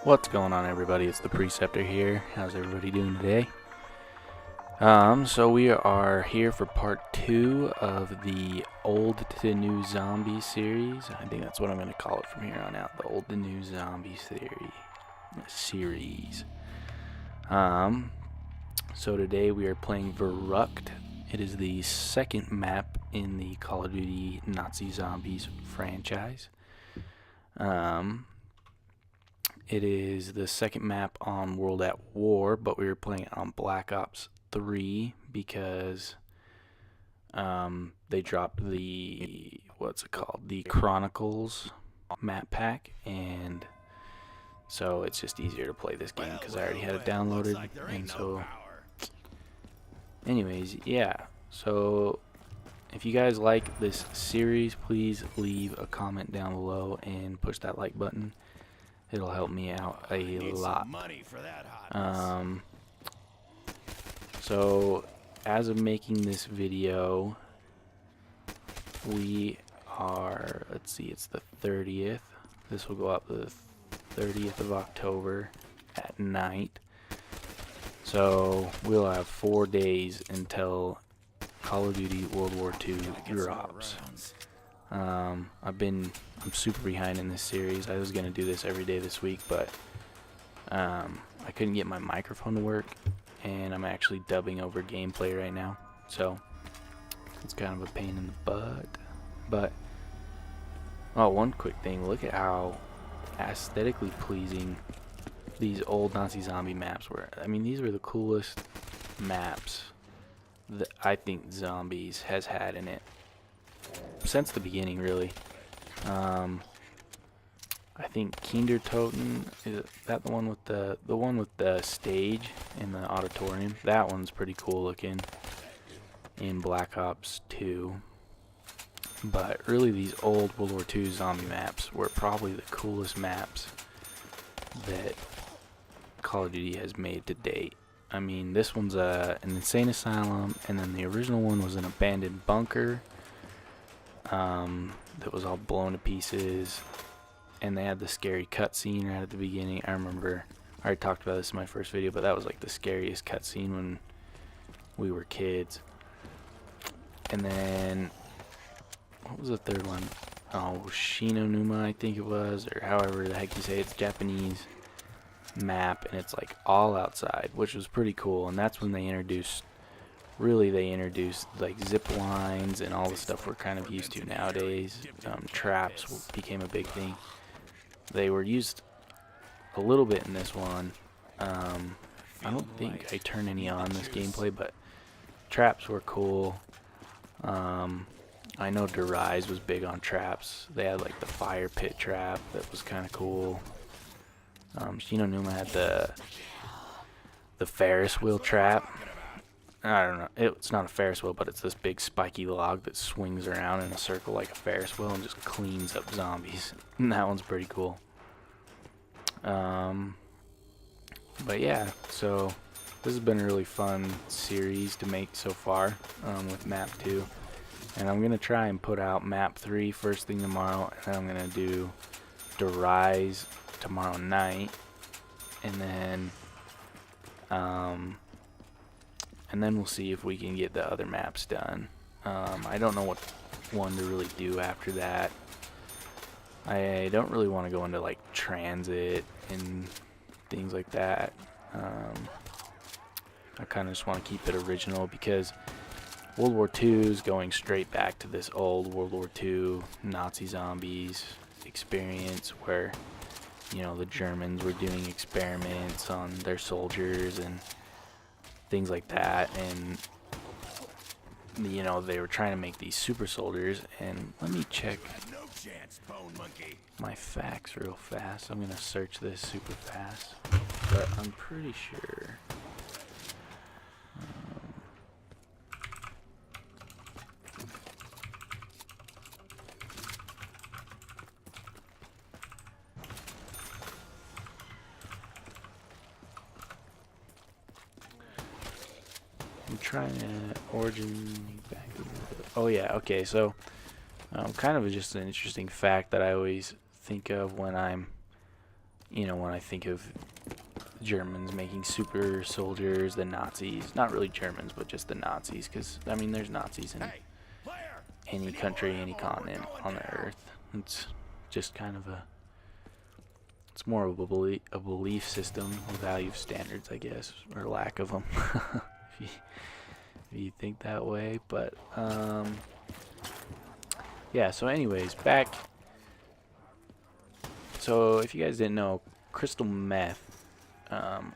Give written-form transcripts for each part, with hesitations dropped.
What's going on, everybody? It's the Preceptor here. How's everybody doing today? So we are here for part 2 of the Old to New Zombie series. I think that's what I'm going to call it from here on out, the Old to New Zombie series. So today we are playing Verrückt. It is the second map in the Call of Duty Nazi Zombies franchise. It is the second map on World at War, but we were playing it on Black Ops 3 because they dropped the, the Chronicles map pack, and so it's just easier to play this game because I already had it downloaded. And so anyways, yeah, so if you guys like this series, please leave a comment down below and push that like button. It'll help me out a lot. So as of making this video, we are, let's see, it's the 30th. This will go up the 30th of October at night. So we'll have 4 days until Call of Duty World War II drops. I'm super behind in this series. I was going to do this every day this week, but I couldn't get my microphone to work, and I'm actually dubbing over gameplay right now, so it's kind of a pain in the butt. But oh, one quick thing, look at how aesthetically pleasing these old Nazi zombie maps were. I mean, these were the coolest maps that I think Zombies has had in it since the beginning, really. I think Kindertoten, is that the one with the stage in the auditorium? That one's pretty cool looking in Black Ops 2. But really, these old World War II zombie maps were probably the coolest maps that Call of Duty has made to date. I mean, this one's an insane asylum, and then the original one was an abandoned bunker that was all blown to pieces, and they had the scary cutscene right at the beginning. I remember I already talked about this in my first video, but that was like the scariest cutscene when we were kids. And then what was the third one? Oh, Shinonuma, I think it was, or however the heck you say it. It's Japanese map, and it's like all outside, which was pretty cool. And that's when they introduced like zip lines and all the stuff we're kind of used to nowadays. Traps became a big thing. They were used a little bit in this one. I don't think I turned any on this gameplay, but traps were cool. I know Der Rise was big on traps. They had like the fire pit trap that was kind of cool. Shinonuma had the Ferris wheel trap. I don't know, it's not a Ferris wheel, but it's this big spiky log that swings around in a circle like a Ferris wheel and just cleans up zombies. And that one's pretty cool. But yeah, so this has been a really fun series to make so far with map 2. And I'm going to try and put out map 3 first thing tomorrow, and then I'm going to do Der Rise tomorrow night, and then we'll see if we can get the other maps done. I don't know what one to really do after that. I don't really want to go into like transit and things like that. I kind of just want to keep it original because World War II is going straight back to this old World War II Nazi zombies experience where, you know, the Germans were doing experiments on their soldiers and things like that, and you know, they were trying to make these super soldiers. And let me check my facts real fast. I'm gonna search this super fast, but I'm pretty sure I'm trying to origin back. Oh yeah, okay, so kind of just an interesting fact that I always think of when I'm you know, when I think of Germans making super soldiers, the Nazis, not really Germans, but just the Nazis, because, I mean, there's Nazis in any country, any continent on the earth. It's just kind of it's more of a belief system, a value standards, I guess, or lack of them, if you think that way. But, yeah, so anyways, back. So if you guys didn't know, crystal meth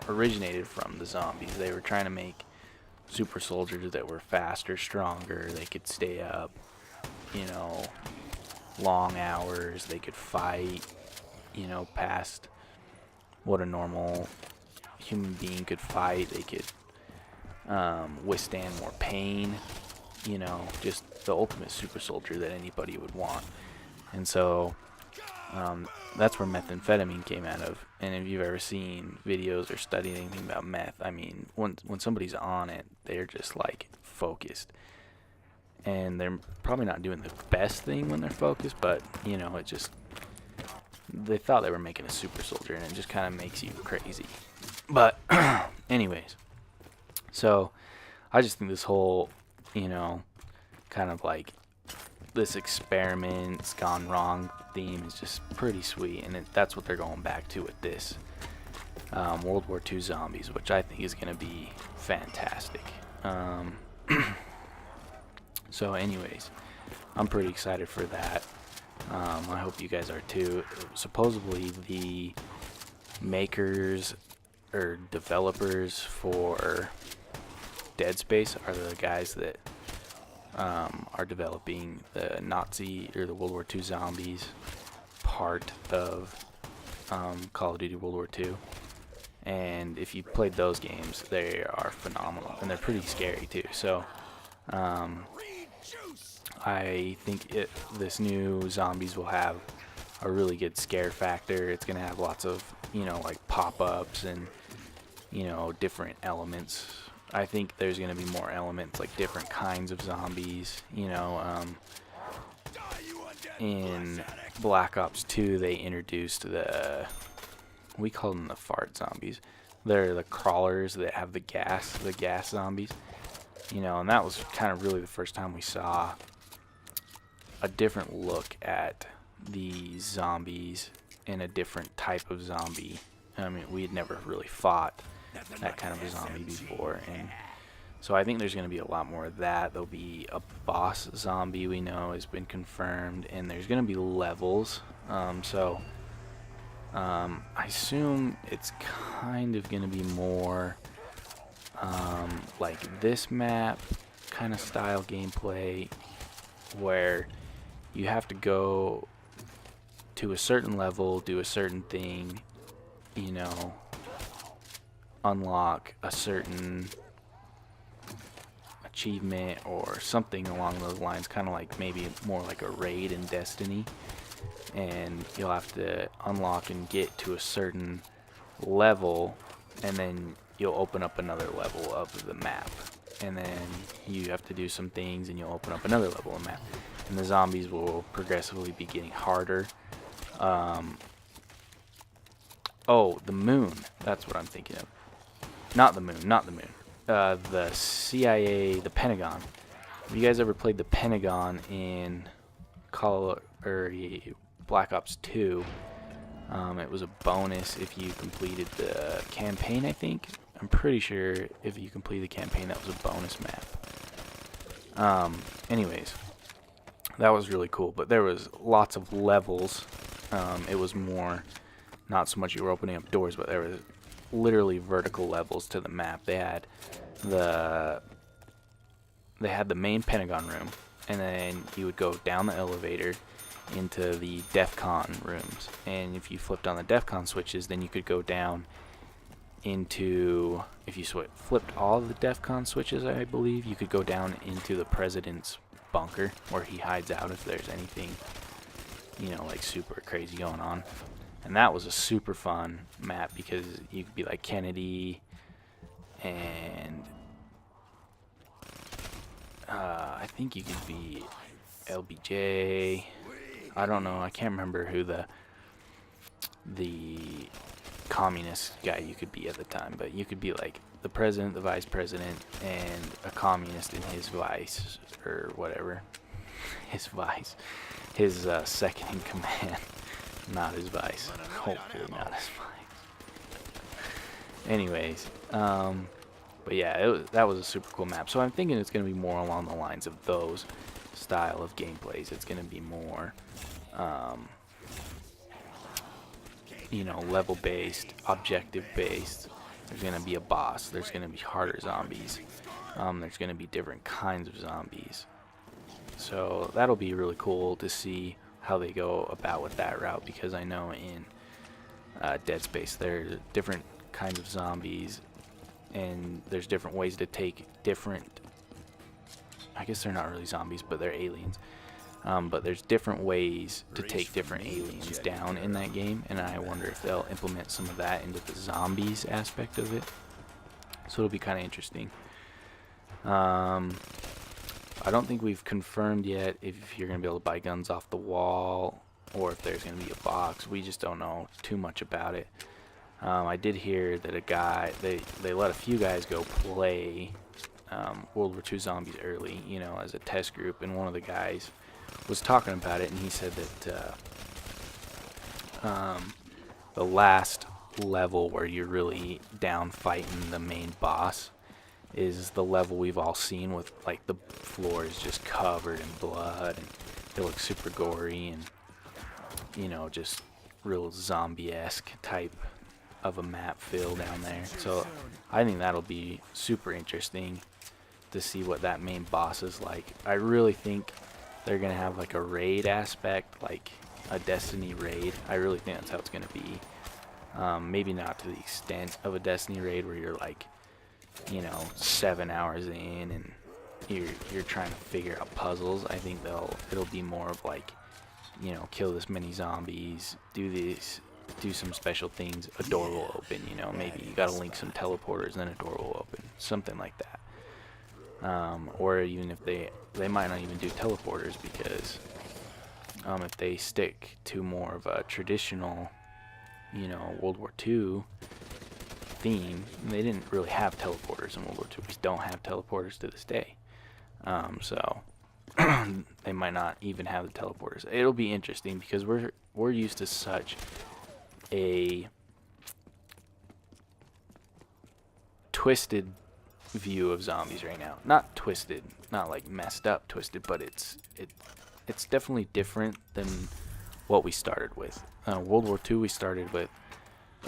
originated from the zombies. They were trying to make super soldiers that were faster, stronger. They could stay up, you know, long hours. They could fight, you know, past what a normal human being could fight. They could withstand more pain, you know, just the ultimate super soldier that anybody would want. And so that's where methamphetamine came out of. And if you've ever seen videos or studied anything about meth, I mean, when somebody's on it, they're just like focused. And they're probably not doing the best thing when they're focused, but, you know, it just, they thought they were making a super soldier, and it just kind of makes you crazy. But anyways, so I just think this whole, you know, kind of like this experiment's gone wrong theme is just pretty sweet, and that's what they're going back to with this World War II zombies, which I think is going to be fantastic. So anyways, I'm pretty excited for that. I hope you guys are too. Supposedly the makers or developers for Dead Space are the guys that are developing the Nazi or the World War II zombies part of Call of Duty World War II. And if you played those games, they are phenomenal, and they're pretty scary too. So I think this new zombies will have a really good scare factor. It's going to have lots of, you know, like pop-ups and, you know, different elements. I think there's going to be more elements, like different kinds of zombies, you know. In Black Ops 2, they introduced we call them the fart zombies. They're the crawlers that have the gas zombies, you know, and that was kind of really the first time we saw a different look at the zombies and a different type of zombie. I mean, we had never really fought that kind of a zombie before, and so I think there's going to be a lot more of that. There'll be a boss zombie, we know has been confirmed, and there's going to be levels. I assume it's kind of going to be more like this map kind of style gameplay, where you have to go to a certain level, do a certain thing, you know, unlock a certain achievement or something along those lines, kind of like maybe more like a raid in Destiny, and you'll have to unlock and get to a certain level, and then you'll open up another level of the map, and then you have to do some things and you'll open up another level of the map, and the zombies will progressively be getting harder. Oh, the moon, that's what I'm thinking of. Not the moon. The CIA, the Pentagon. Have you guys ever played the Pentagon in Black Ops 2? It was a bonus if you completed the campaign, I think. I'm pretty sure if you completed the campaign, that was a bonus map. Anyways, that was really cool, but there was lots of levels. It was more, not so much you were opening up doors, but there was literally vertical levels to the map. They had the main Pentagon room, and then you would go down the elevator into the DEFCON rooms, and if you flipped on the DEFCON switches, then you could go down into, if you flipped all the DEFCON switches, I believe, you could go down into the president's bunker, where he hides out if there's anything, you know, like super crazy going on. And that was a super fun map, because you could be like Kennedy, and I think you could be LBJ. I don't know. I can't remember who the communist guy you could be at the time, but you could be like the president, the vice president, and a communist in his vice, or whatever. His vice. His second in command. Not his vice. Hopefully not his vice. Anyways, but yeah, that was a super cool map. So I'm thinking it's going to be more along the lines of those style of gameplays. It's going to be more, you know, level-based, objective-based. There's going to be a boss. There's going to be harder zombies. There's going to be different kinds of zombies. So that'll be really cool to see how they go about with that route, because I know in Dead Space there's different kinds of zombies, and there's different ways to take different, I guess they're not really zombies, but they're aliens. But there's different ways to take different aliens down in that game, and I wonder if they'll implement some of that into the zombies aspect of it. So it'll be kind of interesting. I don't think we've confirmed yet if you're going to be able to buy guns off the wall, or if there's going to be a box. We just don't know too much about it. I did hear that a guy, they let a few guys go play World War II Zombies early, you know, as a test group, and one of the guys was talking about it, and he said that the last level where you're really down fighting the main boss is the level we've all seen, with like the floor is just covered in blood and it looks super gory and, you know, just real zombie-esque type of a map feel down there. So I think that'll be super interesting to see what that main boss is like. I really think they're gonna have like a raid aspect, like a Destiny raid. I really think that's how it's gonna be. Maybe not to the extent of a Destiny raid where you're like, you know, 7 hours in and you're trying to figure out puzzles. I think it'll be more of like, you know, kill this many zombies, do some special things, a door will open, you know, maybe you gotta link some teleporters and then a door will open, something like that. Or even if they might not even do teleporters, because if they stick to more of a traditional, you know, World War II theme, they didn't really have teleporters in World War II. We don't have teleporters to this day. So they might not even have the teleporters. It'll be interesting because we're used to such a twisted view of zombies right now. Not twisted, not like messed up twisted, but it's definitely different than what we started with. World War II we started with,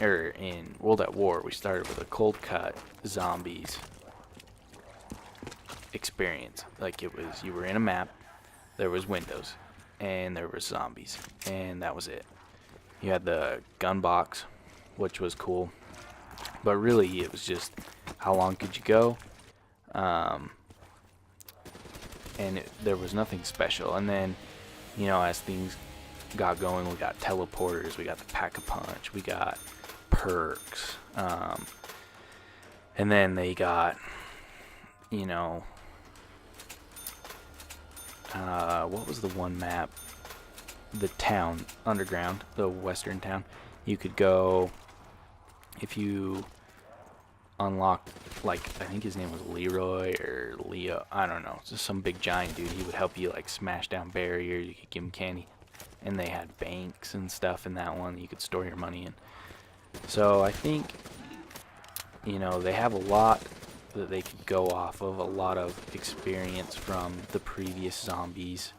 or in World at War we started with a cold cut zombies experience. Like, it was, you were in a map, there was windows, and there were zombies, and that was it. You had the gun box, which was cool, but really it was just how long could you go, and there was nothing special. And then, you know, as things got going, we got teleporters, we got the pack-a-punch, we got perks, and then they got, you know, what was the one map? The town, underground, the western town. You could go, if you unlocked, like, I think his name was Leroy or Leo, I don't know, just some big giant dude. He would help you like smash down barriers. You could give him candy, and they had banks and stuff in that one that you could store your money in. So I think, you know, they have a lot that they could go off of, a lot of experience from the previous Zombies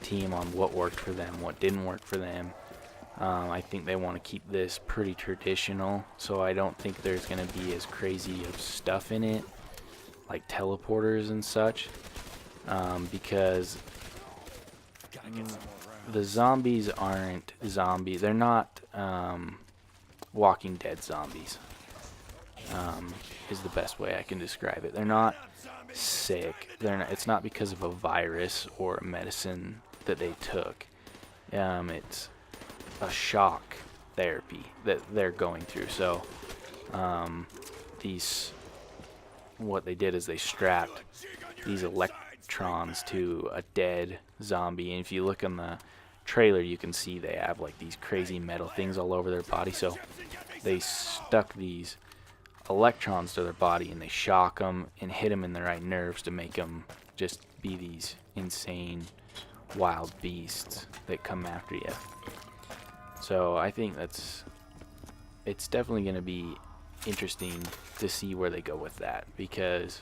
team on what worked for them, what didn't work for them. I think they want to keep this pretty traditional, so I don't think there's going to be as crazy of stuff in it, like teleporters and such, because the zombies aren't zombies. They're not Walking Dead zombies, is the best way I can describe it. They're not sick. It's not because of a virus or a medicine that they took. It's a shock therapy that they're going through. So what they did is they strapped these electrons to a dead zombie, and if you look in the trailer you can see they have like these crazy metal things all over their body. So they stuck these electrons to their body, and they shock them and hit them in the right nerves to make them just be these insane wild beasts that come after you. So I think it's definitely going to be interesting to see where they go with that, because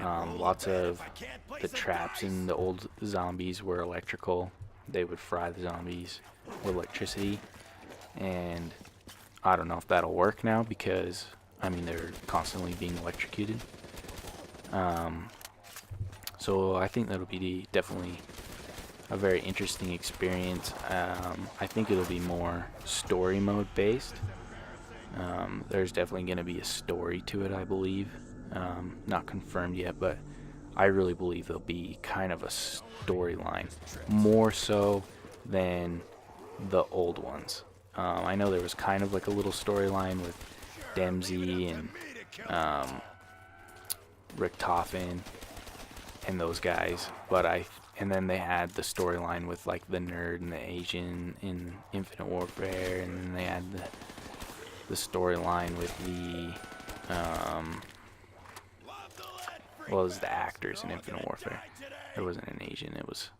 lots of the traps in the old zombies were electrical. They would fry the zombies with electricity, and I don't know if that'll work now, because I mean they're constantly being electrocuted. So I think that'll be definitely a very interesting experience. I think it'll be more story mode based. There's definitely going to be a story to it, I believe. Not confirmed yet, but I really believe there'll be kind of a storyline, more so than the old ones. I know there was kind of like a little storyline with Dempsey and Richtofen and those guys, but and then they had the storyline with like the nerd and the Asian in Infinite Warfare, and then they had the storyline with the well, it was the actors in Infinite Warfare. There wasn't an Asian, it was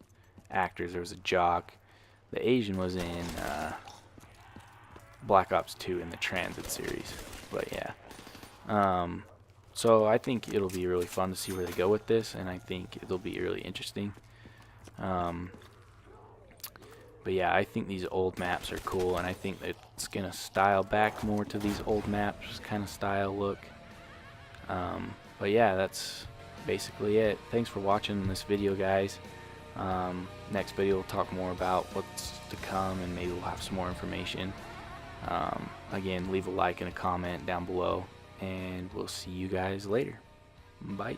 actors. There was a jock. The Asian was in Black Ops 2 in the Transit series. But yeah. So I think it'll be really fun to see where they go with this, and I think it'll be really interesting. But yeah, I think these old maps are cool, and I think that it's going to style back more to these old maps kind of style look. But yeah, that's basically it. Thanks for watching this video, guys. Next video we'll talk more about what's to come, and maybe we'll have some more information. Again, leave a like and a comment down below, and we'll see you guys later. Bye.